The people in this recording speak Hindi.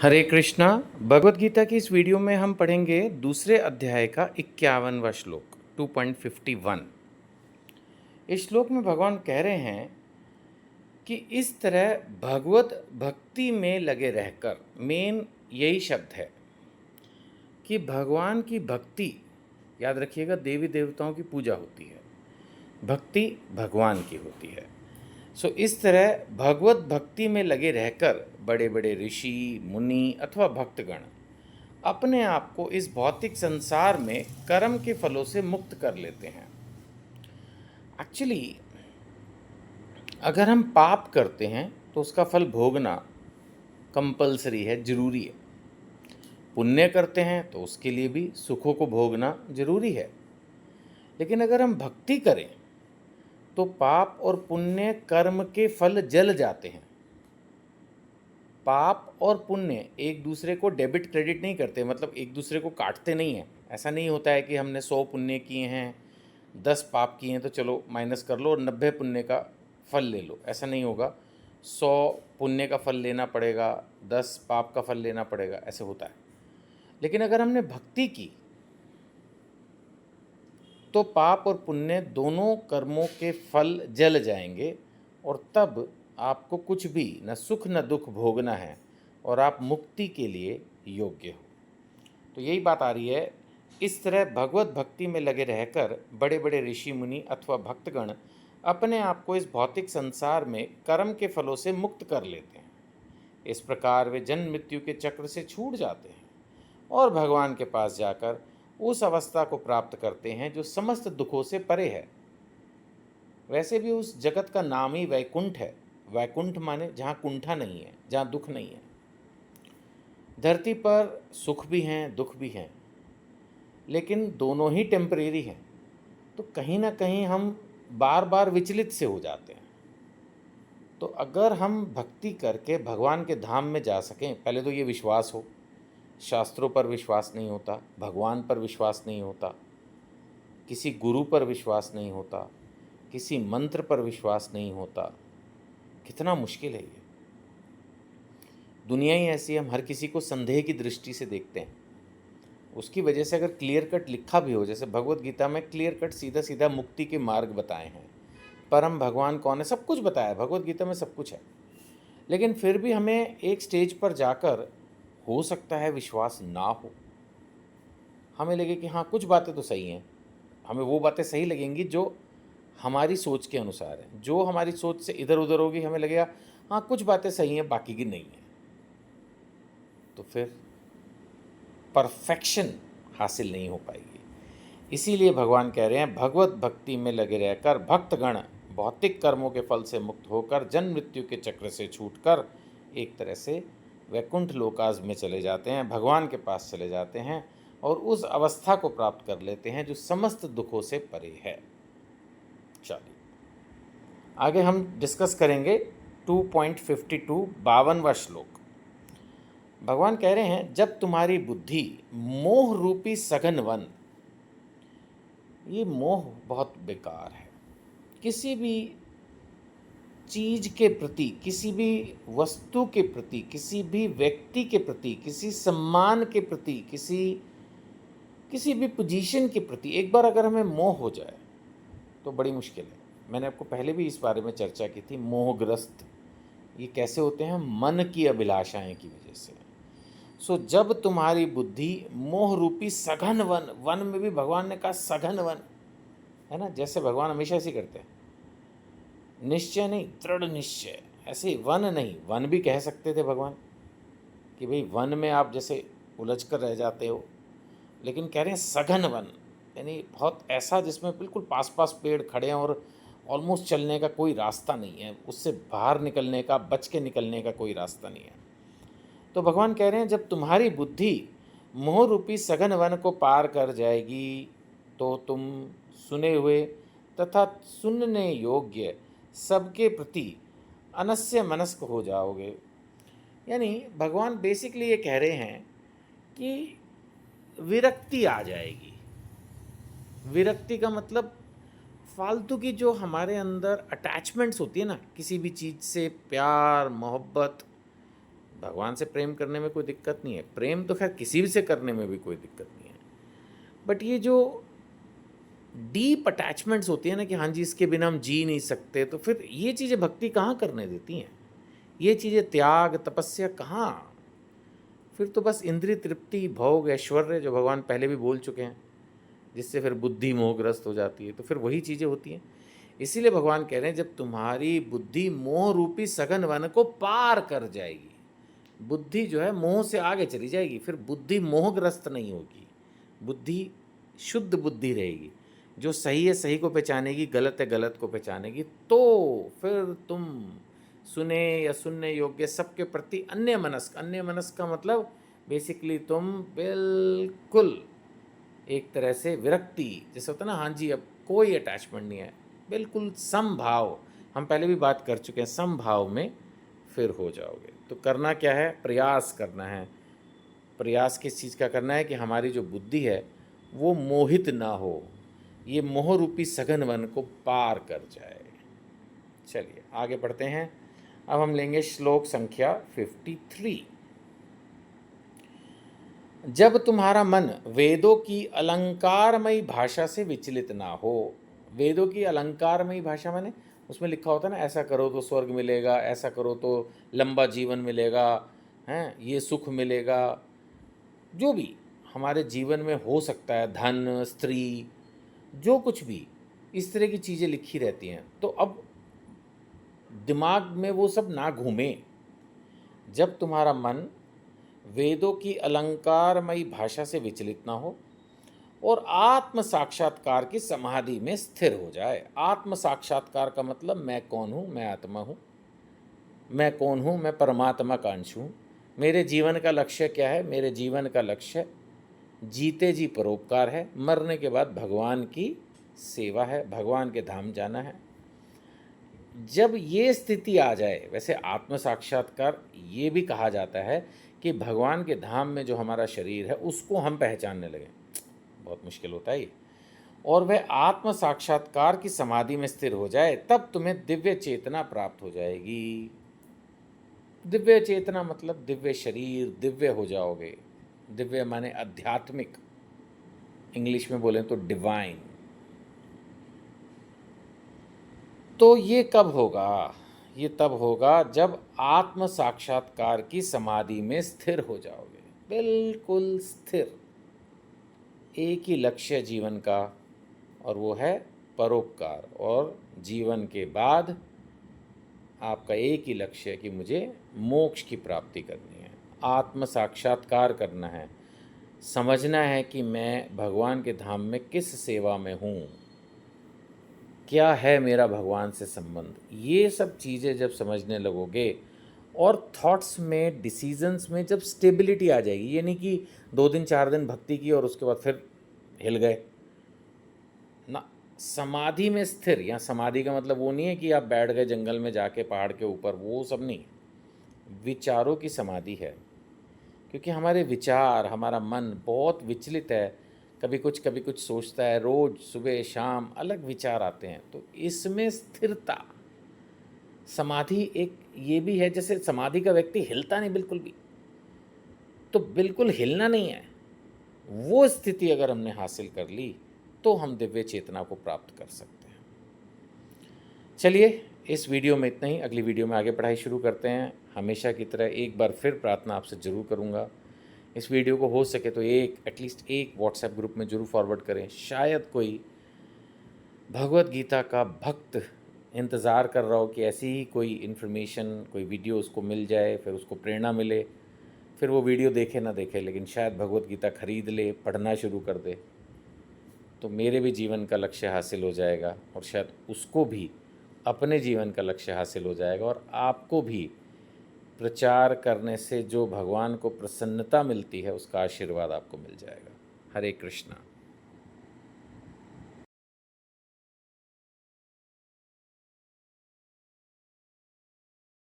हरे कृष्णा। भगवत गीता की इस वीडियो में हम पढ़ेंगे दूसरे अध्याय का 51वां श्लोक 2.51। इस श्लोक में भगवान कह रहे हैं कि इस तरह भगवत भक्ति में लगे रहकर, मेन यही शब्द है कि भगवान की भक्ति, याद रखिएगा, देवी देवताओं की पूजा होती है, भक्ति भगवान की होती है। इस तरह भगवत भक्ति में लगे रहकर बड़े बड़े ऋषि, मुनि अथवा भक्तगण अपने आप को इस भौतिक संसार में कर्म के फलों से मुक्त कर लेते हैं। एक्चुअली अगर हम पाप करते हैं तो उसका फल भोगना कंपलसरी है, जरूरी है। पुण्य करते हैं तो उसके लिए भी सुखों को भोगना जरूरी है। लेकिन अगर हम भक्ति करें तो पाप और पुण्य कर्म के फल जल जाते हैं। पाप और पुण्य एक दूसरे को डेबिट क्रेडिट नहीं करते, मतलब एक दूसरे को काटते नहीं हैं। ऐसा नहीं होता है कि हमने 100 पुण्य किए हैं, 10 पाप किए हैं तो चलो माइनस कर लो और 90 पुण्य का फल ले लो। ऐसा नहीं होगा। 100 पुण्य का फल लेना पड़ेगा, 10 पाप का फल लेना पड़ेगा, ऐसे होता है। लेकिन अगर हमने भक्ति की तो पाप और पुण्य दोनों कर्मों के फल जल जाएंगे और तब आपको कुछ भी न सुख न दुख भोगना है और आप मुक्ति के लिए योग्य हो। तो यही बात आ रही है। इस तरह भगवत भक्ति में लगे रहकर बड़े बड़े ऋषि मुनि अथवा भक्तगण अपने आप को इस भौतिक संसार में कर्म के फलों से मुक्त कर लेते हैं। इस प्रकार वे जन्म मृत्यु के चक्र से छूट जाते हैं और भगवान के पास जाकर उस अवस्था को प्राप्त करते हैं जो समस्त दुखों से परे है। वैसे भी उस जगत का नाम ही वैकुंठ है। वैकुंठ माने जहाँ कुंठा नहीं है, जहाँ दुख नहीं है। धरती पर सुख भी हैं, दुख भी हैं, लेकिन दोनों ही टेम्परेरी हैं। तो कहीं ना कहीं हम बार बार विचलित से हो जाते हैं। तो अगर हम भक्ति करके भगवान के धाम में जा सकें, पहले तो ये विश्वास हो। शास्त्रों पर विश्वास नहीं होता, भगवान पर विश्वास नहीं होता, किसी गुरु पर विश्वास नहीं होता, किसी मंत्र पर विश्वास नहीं होता। कितना मुश्किल है ये। दुनिया ही ऐसी है, हम हर किसी को संदेह की दृष्टि से देखते हैं। उसकी वजह से अगर क्लियर कट लिखा भी हो, जैसे भगवत गीता में क्लियर कट सीधा सीधा मुक्ति के मार्ग बताए हैं, परम भगवान कौन है, सब कुछ बताया है। भगवत गीता में सब कुछ है। लेकिन फिर भी हमें एक स्टेज पर जाकर हो सकता है विश्वास ना हो। हमें लगे कि हाँ कुछ बातें तो सही हैं, हमें वो बातें सही लगेंगी जो हमारी सोच के अनुसार है। जो हमारी सोच से इधर उधर होगी, हमें लगेगा हाँ कुछ बातें सही हैं, बाकी की नहीं है। तो फिर परफेक्शन हासिल नहीं हो पाएगी। इसीलिए भगवान कह रहे हैं, भगवत भक्ति में लगे रहकर भक्तगण भौतिक कर्मों के फल से मुक्त होकर जन्म मृत्यु के चक्र से छूटकर एक तरह से वैकुंठ लोकाज में चले जाते हैं, भगवान के पास चले जाते हैं और उस अवस्था को प्राप्त कर लेते हैं जो समस्त दुखों से परे है। चलिए आगे हम डिस्कस करेंगे 2.52 52वां श्लोक। भगवान कह रहे हैं, जब तुम्हारी बुद्धि मोह रूपी सघन वन, ये मोह बहुत बेकार है। किसी भी चीज के प्रति, किसी भी वस्तु के प्रति, किसी भी व्यक्ति के प्रति, किसी सम्मान के प्रति, किसी भी पोजीशन के प्रति एक बार अगर हमें मोह हो जाए तो बड़ी मुश्किल है। मैंने आपको पहले भी इस बारे में चर्चा की थी। मोहग्रस्त ये कैसे होते हैं? मन की अभिलाषाएं की वजह से। जब तुम्हारी बुद्धि मोह रूपी सघन वन, वन में भी भगवान ने कहा सघन वन है ना, जैसे भगवान हमेशा ऐसे करते हैं। निश्चय नहीं, दृढ़ निश्चय। ऐसे वन नहीं, वन भी कह सकते थे भगवान कि भाई वन में आप जैसे उलझ कर रह जाते हो, लेकिन कह रहे हैं सघन वन, यानी बहुत ऐसा जिसमें बिल्कुल पास पास पेड़ खड़े हैं और ऑलमोस्ट चलने का कोई रास्ता नहीं है, उससे बाहर निकलने का, बच के निकलने का कोई रास्ता नहीं है। तो भगवान कह रहे हैं, जब तुम्हारी बुद्धि मोह रूपी सघन वन को पार कर जाएगी तो तुम सुने हुए तथा सुनने योग्य सबके प्रति अनस्य मनस्क हो जाओगे। यानी भगवान बेसिकली ये कह रहे हैं कि विरक्ति आ जाएगी। विरक्ति का मतलब फालतू की जो हमारे अंदर अटैचमेंट्स होती है ना, किसी भी चीज़ से प्यार, मोहब्बत, भगवान से प्रेम करने में कोई दिक्कत नहीं है, प्रेम तो खैर किसी भी से करने में भी कोई दिक्कत नहीं है, बट ये जो डीप अटैचमेंट्स होती है ना कि हाँ जी इसके बिना हम जी नहीं सकते, तो फिर ये चीज़ें भक्ति कहाँ करने देती हैं? ये चीज़ें त्याग तपस्या कहाँ? फिर तो बस इंद्रिय तृप्ति, भोग, ऐश्वर्य, जो भगवान पहले भी बोल चुके हैं, जिससे फिर बुद्धि मोहग्रस्त हो जाती है, तो फिर वही चीज़ें होती हैं। इसीलिए भगवान कह रहे हैं जब तुम्हारी बुद्धि मोह रूपी सघन वन को पार कर जाएगी, बुद्धि जो है मोह से आगे चली जाएगी, फिर बुद्धि मोहग्रस्त नहीं होगी, बुद्धि शुद्ध बुद्धि रहेगी, जो सही है सही को पहचानेगी, गलत है गलत को पहचानेगी, तो फिर तुम सुने या सुनने योग्य सबके प्रति अन्य मनस्क का मतलब बेसिकली तुम बिल्कुल एक तरह से विरक्ति, जैसे होता है ना, हाँ जी अब कोई अटैचमेंट नहीं है, बिल्कुल समभाव, हम पहले भी बात कर चुके हैं, समभाव में फिर हो जाओगे। तो करना क्या है? प्रयास करना है। प्रयास किस चीज़ का करना है? कि हमारी जो बुद्धि है वो मोहित ना हो, ये मोह रूपी सघन वन को पार कर जाए। चलिए आगे बढ़ते हैं। अब हम लेंगे श्लोक संख्या 53। जब तुम्हारा मन वेदों की अलंकारमयी भाषा से विचलित ना हो, वेदों की अलंकारमयी भाषा माने उसमें लिखा होता है ना, ऐसा करो तो स्वर्ग मिलेगा, ऐसा करो तो लंबा जीवन मिलेगा, हैं ये सुख मिलेगा, जो भी हमारे जीवन में हो सकता है, धन स्त्री जो कुछ भी, इस तरह की चीज़ें लिखी रहती हैं, तो अब दिमाग में वो सब ना घूमे। जब तुम्हारा मन वेदों की अलंकारमयी भाषा से विचलित ना हो और आत्म साक्षात्कार की समाधि में स्थिर हो जाए। आत्म साक्षात्कार का मतलब मैं कौन हूँ? मैं आत्मा हूँ। मैं कौन हूँ? मैं परमात्मा का अंश हूँ। मेरे जीवन का लक्ष्य क्या है? मेरे जीवन का लक्ष्य जीते जी परोपकार है, मरने के बाद भगवान की सेवा है, भगवान के धाम जाना है। जब ये स्थिति आ जाए, वैसे आत्म साक्षात्कार ये भी कहा जाता है कि भगवान के धाम में जो हमारा शरीर है उसको हम पहचानने लगें, बहुत मुश्किल होता है ये, और वह आत्म साक्षात्कार की समाधि में स्थिर हो जाए, तब तुम्हें दिव्य चेतना प्राप्त हो जाएगी। दिव्य चेतना मतलब दिव्य शरीर, दिव्य हो जाओगे। दिव्य माने आध्यात्मिक, इंग्लिश में बोलें तो डिवाइन। तो ये कब होगा? ये तब होगा जब आत्म साक्षात्कार की समाधि में स्थिर हो जाओगे, बिल्कुल स्थिर, एक ही लक्ष्य जीवन का, और वो है परोपकार, और जीवन के बाद आपका एक ही लक्ष्य है कि मुझे मोक्ष की प्राप्ति करनी है, आत्म साक्षात्कार करना है, समझना है कि मैं भगवान के धाम में किस सेवा में हूँ, क्या है मेरा भगवान से संबंध। ये सब चीज़ें जब समझने लगोगे और थॉट्स में, डिसीजंस में जब स्टेबिलिटी आ जाएगी, ये नहीं कि 2 दिन 4 दिन भक्ति की और उसके बाद फिर हिल गए ना। समाधि में स्थिर, या समाधि का मतलब वो नहीं है कि आप बैठ गए जंगल में जाके पहाड़ के ऊपर, वो सब नहीं, विचारों की समाधि है। क्योंकि हमारे विचार, हमारा मन बहुत विचलित है, कभी कुछ सोचता है, रोज़ सुबह शाम अलग विचार आते हैं, तो इसमें स्थिरता, समाधि एक ये भी है। जैसे समाधि का व्यक्ति हिलता नहीं बिल्कुल भी, तो बिल्कुल हिलना नहीं है, वो स्थिति अगर हमने हासिल कर ली तो हम दिव्य चेतना को प्राप्त कर सकते हैं। चलिए इस वीडियो में इतना ही, अगली वीडियो में आगे पढ़ाई शुरू करते हैं। हमेशा की तरह एक बार फिर प्रार्थना आपसे ज़रूर करूँगा, इस वीडियो को हो सके तो एटलीस्ट एक व्हाट्सएप ग्रुप में ज़रूर फॉरवर्ड करें। शायद कोई भगवत गीता का भक्त इंतज़ार कर रहा हो कि ऐसी ही कोई इन्फॉर्मेशन, कोई वीडियो उसको मिल जाए, फिर उसको प्रेरणा मिले, फिर वो वीडियो देखे ना देखे, लेकिन शायद भगवत गीता खरीद ले, पढ़ना शुरू कर दे, तो मेरे भी जीवन का लक्ष्य हासिल हो जाएगा, और शायद उसको भी अपने जीवन का लक्ष्य हासिल हो जाएगा, और आपको भी प्रचार करने से जो भगवान को प्रसन्नता मिलती है उसका आशीर्वाद आपको मिल जाएगा। हरे कृष्णा।